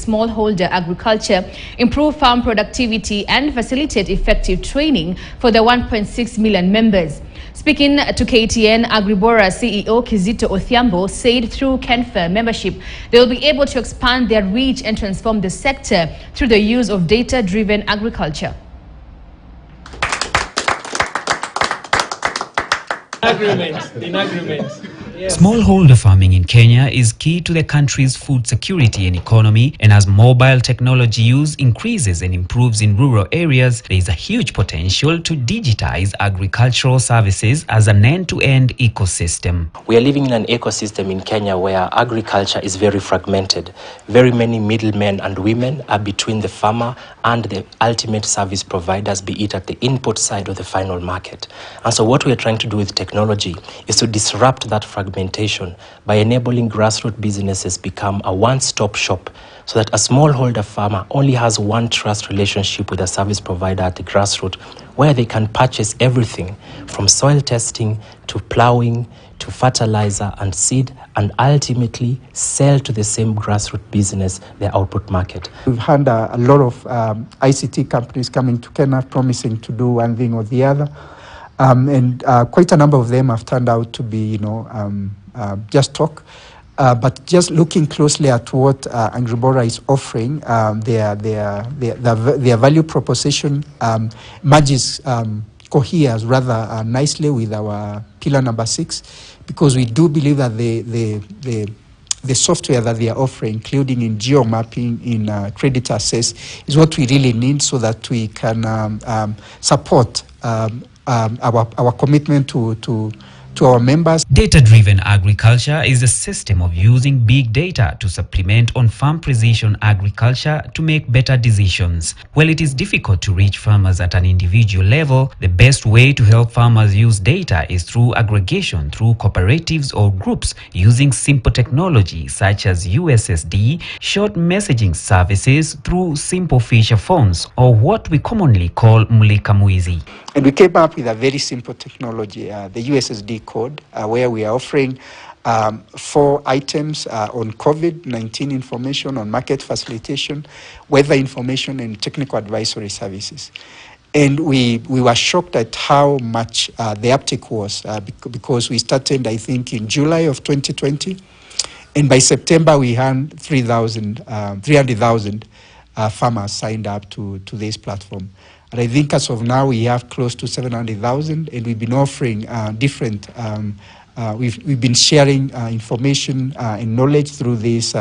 smallholder agriculture, improve farm productivity, and facilitate effective training for the 1.6 million members. Speaking to KTN, Agribora CEO Kizito Othiambo said through KenFA membership, they will be able to expand their reach and transform the sector through the use of data-driven agriculture. In agreement. Yes. Smallholder farming in Kenya is key to the country's food security and economy, and as mobile technology use increases and improves in rural areas, there is a huge potential to digitize agricultural services as an end-to-end ecosystem. We are living in an ecosystem in Kenya where agriculture is very fragmented. Very many middlemen and women are between the farmer and the ultimate service providers, be it at the input side or the final market. And so what we are trying to do with technology is to disrupt that fragmentation by enabling grassroots businesses become a one-stop shop, so that a smallholder farmer only has one trust relationship with a service provider at the grassroots, where they can purchase everything from soil testing to plowing to fertilizer and seed, and ultimately sell to the same grassroots business their output market. We've had a lot of ICT companies coming to Kenya promising to do one thing or the other. And quite a number of them have turned out to be, just talk. But just looking closely at what Agribora is offering, their value proposition merges, coheres rather nicely with our pillar number 6, because we do believe that the software that they are offering, including in geo-mapping, in credit access, is what we really need so that we can support our commitment to our members. Data-driven agriculture is a system of using big data to supplement on-farm precision agriculture to make better decisions. While it is difficult to reach farmers at an individual level, the best way to help farmers use data is through aggregation through cooperatives or groups using simple technology such as USSD, short messaging services through simple feature phones, or what we commonly call Mulika Mwizi. And we came up with a very simple technology, the USSD code, where we are offering 4 items on COVID-19 information, on market facilitation, weather information, and technical advisory services. And we were shocked at how much the uptake was, because we started, I think, in July of 2020. And by September, we had 300,000 farmers signed up to this platform. And I think as of now, we have close to 700,000, and we've been offering different, we've been sharing information and knowledge through this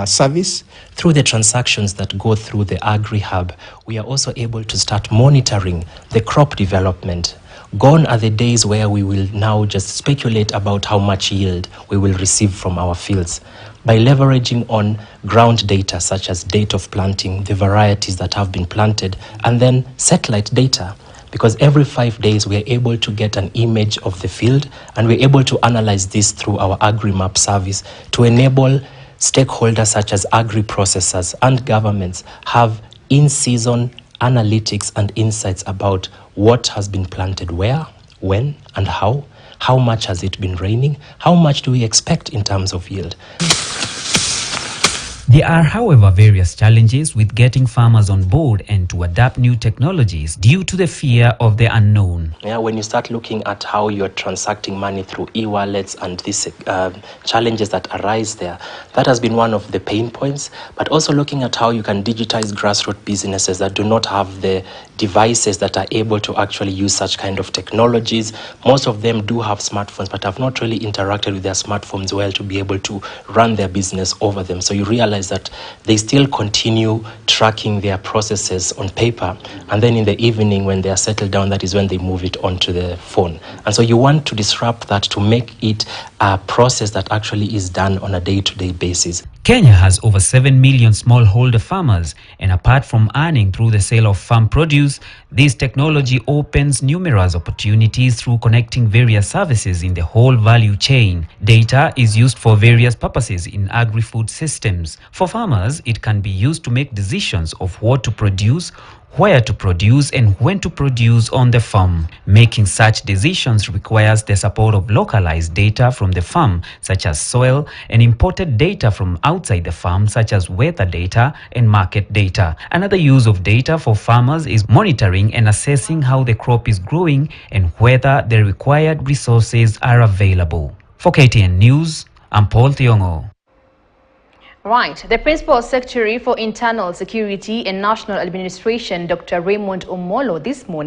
service. Through the transactions that go through the Agri-Hub, we are also able to start monitoring the crop development. Gone are the days where we will now just speculate about how much yield we will receive from our fields. By leveraging on ground data such as date of planting, the varieties that have been planted, and then satellite data, because every 5 days we are able to get an image of the field, and we're able to analyze this through our AgriMap service to enable stakeholders such as agri-processors and governments have in-season analytics and insights about what has been planted where, when, and how much has it been raining, how much do we expect in terms of yield. There are, however, various challenges with getting farmers on board and to adapt new technologies due to the fear of the unknown. Yeah, when you start looking at how you're transacting money through e-wallets and these challenges that arise there, that has been one of the pain points. But also looking at how you can digitize grassroots businesses that do not have the devices that are able to actually use such kind of technologies. Most of them do have smartphones, but have not really interacted with their smartphones well to be able to run their business over them. So you realize that they still continue tracking their processes on paper, and then in the evening when they are settled down, that is when they move it onto the phone. And so you want to disrupt that to make it a process that actually is done on a day-to-day basis. Kenya has over 7 million smallholder farmers, and apart from earning through the sale of farm produce, this technology opens numerous opportunities through connecting various services in the whole value chain. Data is used for various purposes in agri-food systems. For farmers, it can be used to make decisions of what to produce, where to produce and when to produce on the farm. Making such decisions requires the support of localized data from the farm, such as soil, and imported data from outside the farm, such as weather data and market data. Another use of data for farmers is monitoring and assessing how the crop is growing and whether the required resources are available. For KTN News, I'm Paul Thiongo. Right. The Principal Secretary for Internal Security and National Administration, Dr. Raymond Omolo, this morning